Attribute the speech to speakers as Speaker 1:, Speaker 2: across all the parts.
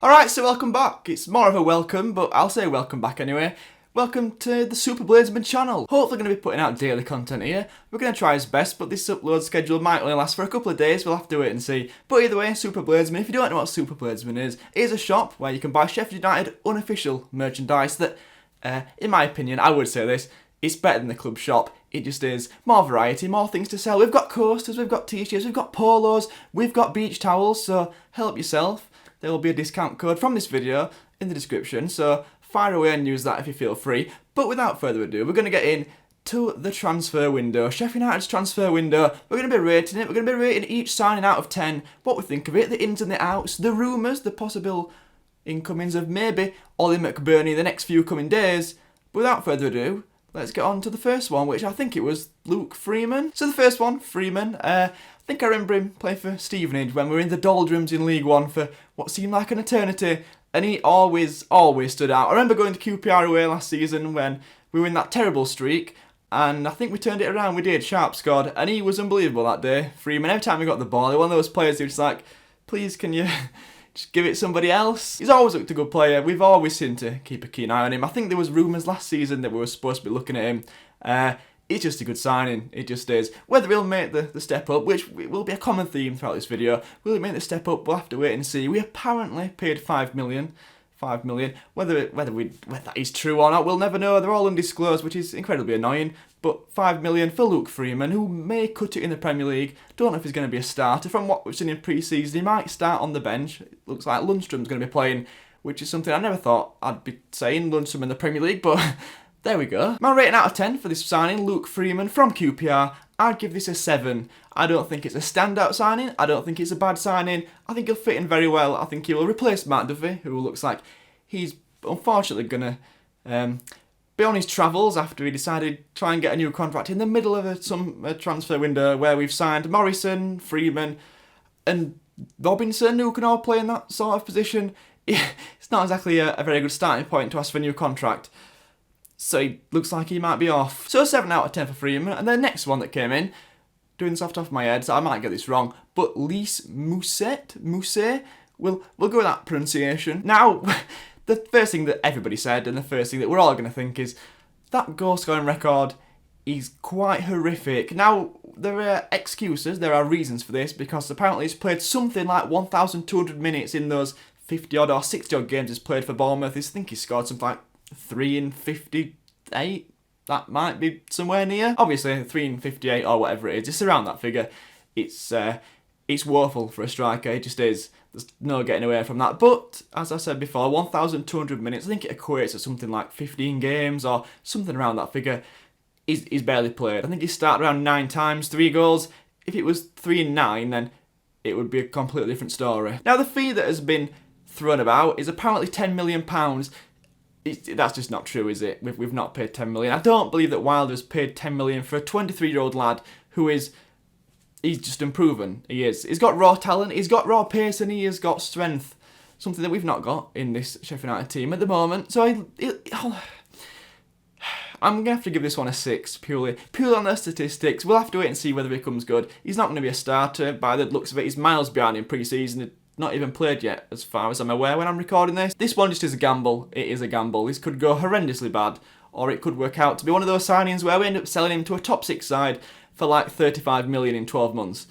Speaker 1: Alright, so welcome back. It's more of a welcome, but I'll say welcome back anyway. Welcome to the Super Bladesman channel. Hopefully going to be putting out daily content here. We're going to try his best, but this upload schedule might only last for a couple of days. We'll have to wait and see. But either way, Super Bladesman, if you don't know what Super Bladesman is, it is a shop where you can buy Sheffield United unofficial merchandise that, in my opinion, I would say this, it's better than the club shop. It just is. More variety, more things to sell. We've got coasters, we've got t-shirts, we've got polos, we've got beach towels, so help yourself. There will be a discount code from this video in the description, so fire away and use that if you feel free. But without further ado, we're going to get in to the transfer window. Sheffield United's transfer window. We're going to be rating it. We're going to be rating each signing out of 10, what we think of it, the ins and the outs, the rumours, the possible incomings of maybe Ollie McBurney in the next few coming days. But without further ado, let's get on to the first one, which I think it was Luke Freeman. So the first one, Freeman. I think I remember him playing for Stevenage when we were in the doldrums in League One for what seemed like an eternity. And he always stood out. I remember going to QPR away last season when we were in that terrible streak. And I think we turned it around. We did. Sharp scored. And he was unbelievable that day. Freeman, every time he got the ball, he was one of those players who was like, please, can you just give it somebody else? He's always looked a good player. We've always seemed to keep a keen eye on him. I think there was rumours last season that we were supposed to be looking at him. It's just a good signing, it just is. Whether he'll make the step up, which will be a common theme throughout this video, will he make the step up, we'll have to wait and see. We apparently paid 5 million. 5 million. Whether that is true or not, we'll never know. They're all undisclosed, which is incredibly annoying. But 5 million for Luke Freeman, who may cut it in the Premier League. Don't know if he's going to be a starter. From what we've seen in pre-season, he might start on the bench. It looks like Lundstrom's going to be playing, which is something I never thought I'd be saying, Lundstrom in the Premier League, but there we go. My rating out of 10 for this signing, Luke Freeman from QPR, I'd give this a 7. I don't think it's a standout signing. I don't think it's a bad signing. I think he'll fit in very well. I think he will replace Matt Duffy, who looks like he's unfortunately going to be on his travels after he decided to try and get a new contract in the middle of some transfer window where we've signed Morrison, Freeman and Robinson, who can all play in that sort of position. It's not exactly a very good starting point to ask for a new contract. So he looks like he might be off. So 7 out of 10 for Freeman. And the next one that came in, doing this off the top of my head, so I might get this wrong, but Lys Mousset, we'll go with that pronunciation. Now, the first thing that everybody said, and the first thing that we're all going to think is, that goal scoring record is quite horrific. Now, there are excuses, there are reasons for this, because apparently he's played something like 1,200 minutes in those 50 odd or 60 odd games he's played for Bournemouth. I think he scored something like 3 in 58. That might be somewhere near. Obviously, 3 in 58 or whatever it is. It's around that figure. It's woeful for a striker. It just is. There's no getting away from that. But, as I said before, 1,200 minutes. I think it equates to something like 15 games or something around that figure. He's barely played. I think he started around 9 times, 3 goals. If it was 3 in 9, then it would be a completely different story. Now, the fee that has been thrown about is apparently £10 million. That's just not true, is it? We've not paid 10 million. I don't believe that Wilder's paid 10 million for a 23-year-old lad who he's just unproven. He is. He's got raw talent, he's got raw pace, and he has got strength. Something that we've not got in this Sheffield United team at the moment. So I'm going to have to give this one a 6, purely on the statistics. We'll have to wait and see whether he becomes good. He's not going to be a starter by the looks of it. He's miles behind in pre-season. Not even played yet, as far as I'm aware when I'm recording this. This one just is a gamble. It is a gamble. This could go horrendously bad, or it could work out to be one of those signings where we end up selling him to a top 6 side for like 35 million in 12 months.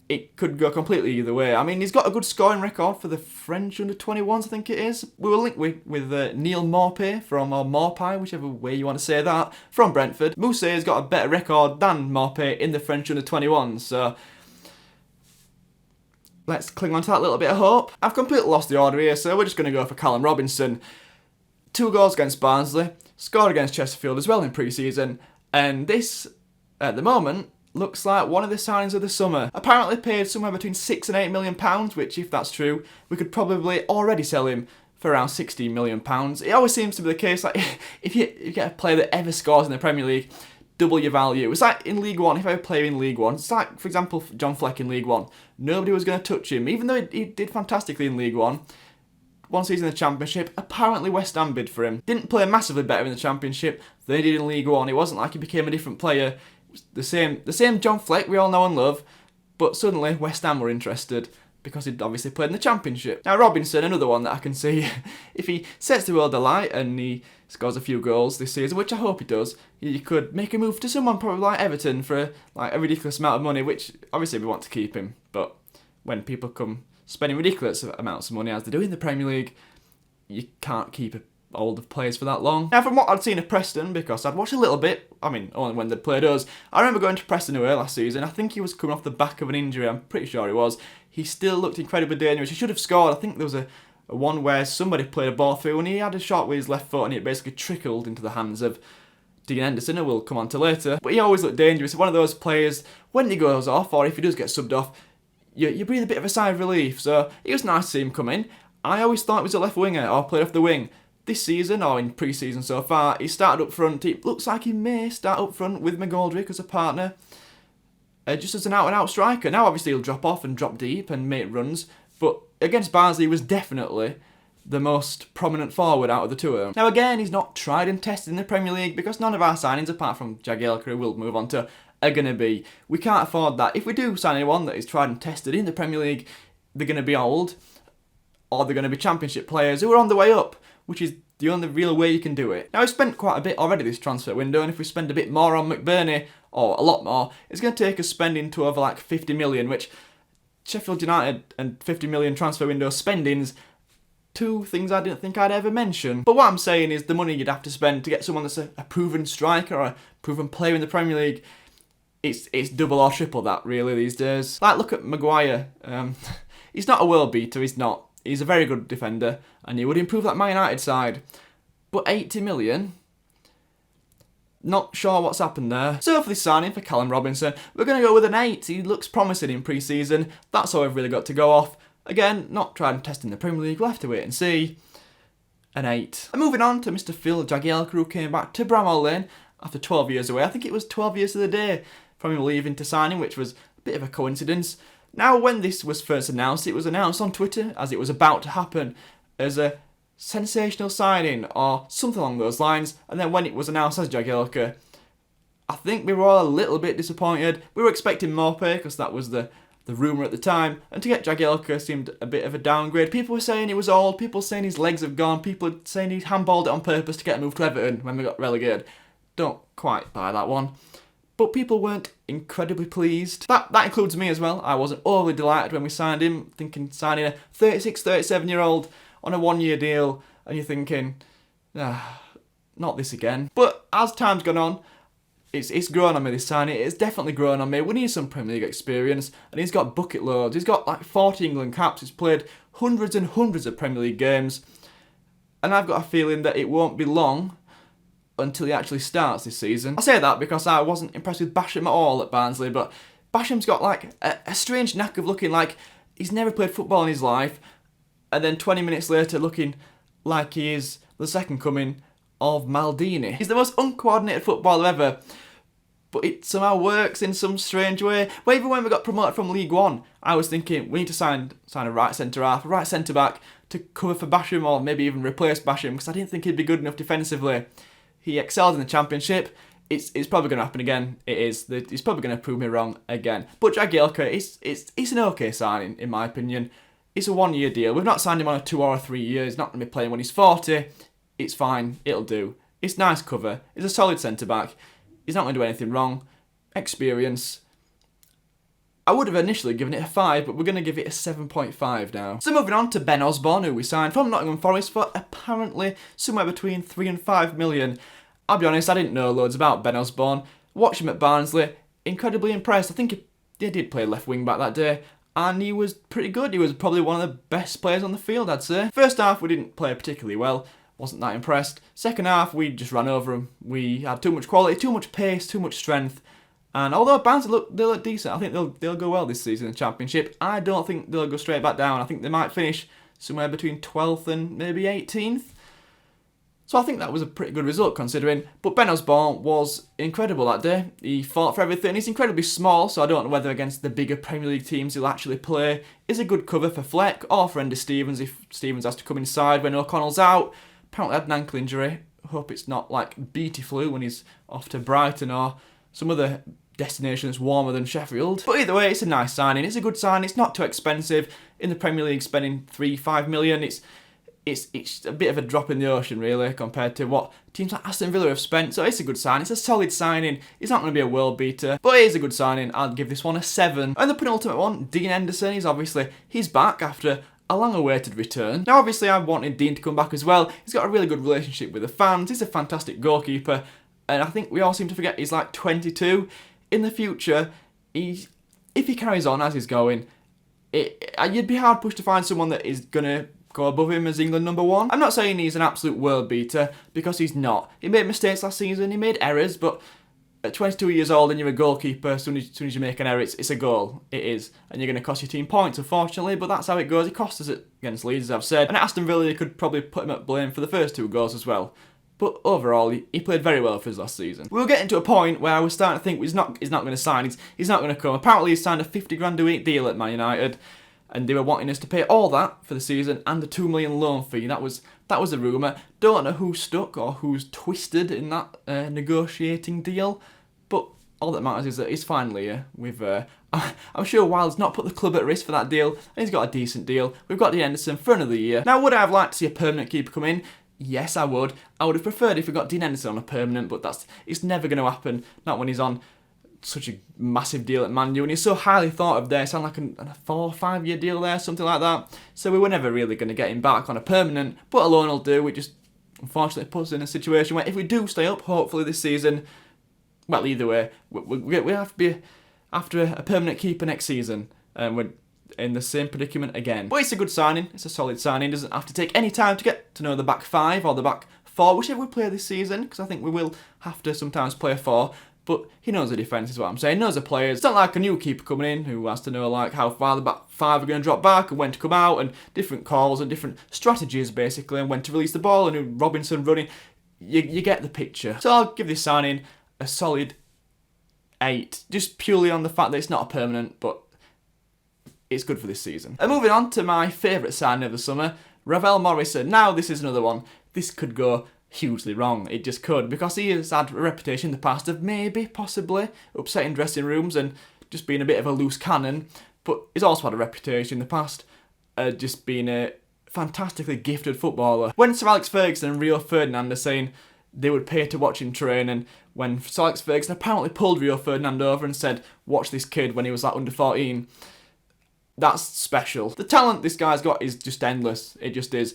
Speaker 1: It could go completely either way. I mean, he's got a good scoring record for the French under-21s, I think it is. We were linked with Neil Maupay from, or Maupay, whichever way you want to say that, from Brentford. Mousset has got a better record than Maupay in the French under-21s, so let's cling on to that little bit of hope. I've completely lost the order here, so we're just going to go for Callum Robinson. 2 goals against Barnsley, scored against Chesterfield as well in pre-season, and this, at the moment, looks like one of the signings of the summer. Apparently paid somewhere between £6 and £8 million, which, if that's true, we could probably already sell him for around £16 million. It always seems to be the case, like, if you get a player that ever scores in the Premier League, double your value. It's like in League One, if I were playing in League One, it's like, for example, John Fleck in League One. Nobody was going to touch him, even though he did fantastically in League One. One season in the Championship, apparently West Ham bid for him. Didn't play massively better in the Championship than he did in League One. It wasn't like he became a different player. It was the same John Fleck we all know and love, but suddenly West Ham were interested because he'd obviously played in the Championship. Now Robinson, another one that I can see, if he sets the world alight and he scores a few goals this season, which I hope he does, you could make a move to someone probably like Everton for like a ridiculous amount of money, which obviously we want to keep him, but when people come spending ridiculous amounts of money as they do in the Premier League, you can't keep older players for that long. Now from what I'd seen of Preston, because I'd watched a little bit, I mean only when they'd played us, I remember going to Preston away last season. I think he was coming off the back of an injury, I'm pretty sure he was. He still looked incredibly dangerous. He should have scored. I think there was a one where somebody played a ball through and he had a shot with his left foot and it basically trickled into the hands of Dean Henderson, who we'll come on to later. But he always looked dangerous. One of those players, when he goes off, or if he does get subbed off, you breathe a bit of a sigh of relief. So it was nice to see him come in. I always thought he was a left winger or played off the wing. This season, or in pre-season so far, he started up front. It looks like he may start up front with McGoldrick as a partner, just as an out-and-out striker. Now obviously he'll drop off and drop deep and make runs, but against Barnsley he was definitely the most prominent forward out of the two of them. Now again, he's not tried and tested in the Premier League because none of our signings, apart from Jagielka, who we'll move on to, are going to be. We can't afford that. If we do sign anyone that is tried and tested in the Premier League, they're going to be old, or they're going to be Championship players who are on the way up, which is the only real way you can do it. Now, we've spent quite a bit already this transfer window, and if we spend a bit more on McBurney, or a lot more, it's going to take us spending to over like 50 million, which Sheffield United and 50 million transfer window spendings, two things I didn't think I'd ever mention. But what I'm saying is the money you'd have to spend to get someone that's a proven striker or a proven player in the Premier League, it's double or triple that really these days. Like, look at Maguire. He's not a world beater, he's not. He's a very good defender, and he would improve that Man United side. But 80 million? Not sure what's happened there. So for this signing for Callum Robinson, we're going to go with an 8. He looks promising in pre-season. That's all we've really got to go off. Again, not tried and tested in the Premier League. We'll have to wait and see. An 8. And moving on to Mr. Phil Jagielka, who came back to Bramall Lane after 12 years away. I think it was 12 years to the day from him leaving to signing, which was a bit of a coincidence. Now, when this was first announced, it was announced on Twitter as it was about to happen as a sensational signing or something along those lines. And then when it was announced as Jagielka, I think we were all a little bit disappointed. We were expecting more pay because that was the rumour at the time. And to get Jagielka seemed a bit of a downgrade. People were saying he was old. People were saying his legs have gone. People were saying he handballed it on purpose to get moved to Everton when we got relegated. Don't quite buy that one. But people weren't incredibly pleased. That includes me as well. I wasn't overly delighted when we signed him, thinking signing a 36, 37-year-old on a one-year deal, and you're thinking, not this again. But as time's gone on, it's grown on me, this signing. It's definitely grown on me. We need some Premier League experience, and he's got bucket loads. He's got like 40 England caps. He's played hundreds and hundreds of Premier League games, and I've got a feeling that it won't be long until he actually starts this season. I say that because I wasn't impressed with Basham at all at Barnsley, but Basham's got like a strange knack of looking like he's never played football in his life, and then 20 minutes later looking like he is the second coming of Maldini. He's the most uncoordinated footballer ever, but it somehow works in some strange way. Well, even when we got promoted from League One, I was thinking we need to sign a right centre-half, a right centre-back to cover for Basham, or maybe even replace Basham, because I didn't think he'd be good enough defensively. He excelled in the Championship. It's probably going to happen again. It is. He's probably going to prove me wrong again. But Jagielka, it's an okay signing, in my opinion. It's a one-year deal. We've not signed him on a 2 or a 3 year. He's not going to be playing when he's 40. It's fine. It'll do. It's nice cover. He's a solid centre-back. He's not going to do anything wrong. Experience. I would have initially given it a 5, but we're going to give it a 7.5 now. So moving on to Ben Osborn, who we signed from Nottingham Forest for apparently somewhere between 3 and 5 million. I'll be honest, I didn't know loads about Ben Osborn. Watched him at Barnsley, incredibly impressed. I think he did play left wing back that day, and he was pretty good. He was probably one of the best players on the field, I'd say. First half, we didn't play particularly well. Wasn't that impressed. Second half, we just ran over him. We had too much quality, too much pace, too much strength. And although Barnsley they look decent, I think they'll go well this season in the Championship. I don't think they'll go straight back down. I think they might finish somewhere between 12th and maybe 18th. So I think that was a pretty good result considering. But Ben Osborn was incredible that day. He fought for everything. He's incredibly small, so I don't know whether against the bigger Premier League teams he'll actually play. Is a good cover for Fleck or for Andy Stevens if Stevens has to come inside when O'Connell's out. Apparently had an ankle injury. Hope it's not like BT flu when he's off to Brighton or some other destination that's warmer than Sheffield. But either way, it's a nice signing. It's a good sign. It's not too expensive. In the Premier League, spending 3-5 million, it's a bit of a drop in the ocean, really, compared to what teams like Aston Villa have spent. So it's a good sign. It's a solid signing. It's not going to be a world beater, but it is a good signing. I'd give this one a 7. And the penultimate one, Dean Henderson, he's back after a long-awaited return. Now, obviously, I wanted Dean to come back as well. He's got a really good relationship with the fans. He's a fantastic goalkeeper, and I think we all seem to forget he's like 22. In the future, if he carries on as he's going, you'd be hard pushed to find someone that is gonna go above him as England #1. I'm not saying he's an absolute world beater, because he's not. He made mistakes last season, he made errors, but at 22 years old and you're a goalkeeper, as soon as you make an error, it's a goal. It is. And you're going to cost your team points, unfortunately, but that's how it goes. He cost us it against Leeds, as I've said. And at Aston Villa, you could probably put him at blame for the first 2 goals as well. But overall, he played very well for us last season. We were getting to a point where I was starting to think he's not going to sign. He's not going to come. Apparently, he's signed a 50 grand a week deal at Man United, and they were wanting us to pay all that for the season and the 2 million loan fee. That was a rumour. Don't know who's stuck or who's twisted in that negotiating deal, but all that matters is that he's finally here. I'm sure Wild's not put the club at risk for that deal, and he's got a decent deal. We've got the Henderson for another year. Now, would I have liked to see a permanent keeper come in? Yes, I would. I would have preferred if we got Dean Henderson on a permanent, but it's never going to happen. Not when he's on such a massive deal at Man U, and he's so highly thought of there. It sounds like a 4 or 5 year deal there, something like that. So we were never really going to get him back on a permanent, but a loan will do. It just unfortunately puts us in a situation where if we do stay up, hopefully this season, well, either way, we have to be after a permanent keeper next season, and we're in the same predicament again. But it's a good signing. It's a solid signing. Doesn't have to take any time to get to know the back 5 or the back 4, whichever we play this season, because I think we will have to sometimes play a 4. But he knows the defence is what I'm saying. He knows the players. It's not like a new keeper coming in who has to know like how far the back 5 are going to drop back and when to come out and different calls and different strategies basically and when to release the ball and who Robinson running. You get the picture. So I'll give this signing a solid 8, just purely on the fact that it's not a permanent, but it's good for this season. And moving on to my favourite signing of the summer, Ravel Morrison. Now this is another one. This could go hugely wrong. It just could, because he has had a reputation in the past of possibly upsetting dressing rooms and just being a bit of a loose cannon, but he's also had a reputation in the past just being a fantastically gifted footballer. When Sir Alex Ferguson and Rio Ferdinand are saying they would pay to watch him train, and when Sir Alex Ferguson apparently pulled Rio Ferdinand over and said, watch this kid when he was like under 14, that's special. The talent this guy's got is just endless. It just is.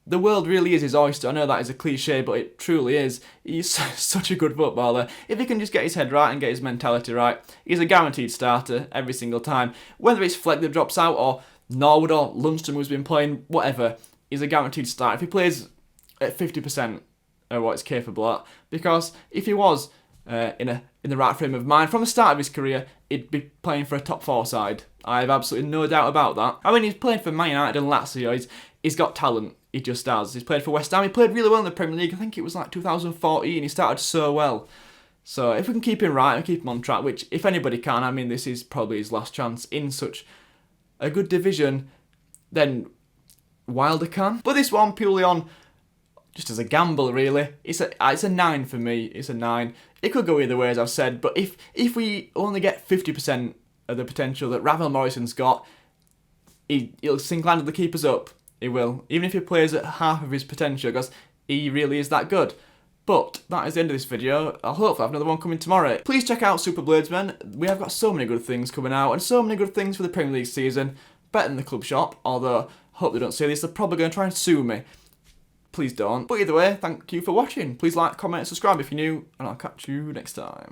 Speaker 1: The world really is his oyster. I know that is a cliche, but it truly is. He's such a good footballer. If he can just get his head right and get his mentality right, he's a guaranteed starter every single time. Whether it's Fleck that drops out, or Norwood, or Lundstrom who's been playing, whatever, he's a guaranteed start. If he plays at 50% of what he's capable at, because if he was in the right frame of mind from the start of his career, he'd be playing for a top 4 side. I have absolutely no doubt about that. I mean, he's playing for Man United and Lazio. He's got talent. He just has. He's played for West Ham. He played really well in the Premier League. I think it was like 2014. He started so well. So if we can keep him right and keep him on track, which if anybody can, I mean, this is probably his last chance in such a good division, then Wilder can. But this one, purely on just as a gamble, really, it's a 9 for me. It's a 9. It could go either way, as I've said, but if we only get 50% of the potential that Ravel Morrison's got, he'll single-handedly the keepers up. He will, even if he plays at half of his potential, because he really is that good. But that is the end of this video. I'll hopefully have another one coming tomorrow. Please check out Super Bladesmen. We have got so many good things coming out, and so many good things for the Premier League season. Better than the club shop, although I hope they don't say this. They're probably going to try and sue me. Please don't. But either way, thank you for watching. Please like, comment, and subscribe if you're new, and I'll catch you next time.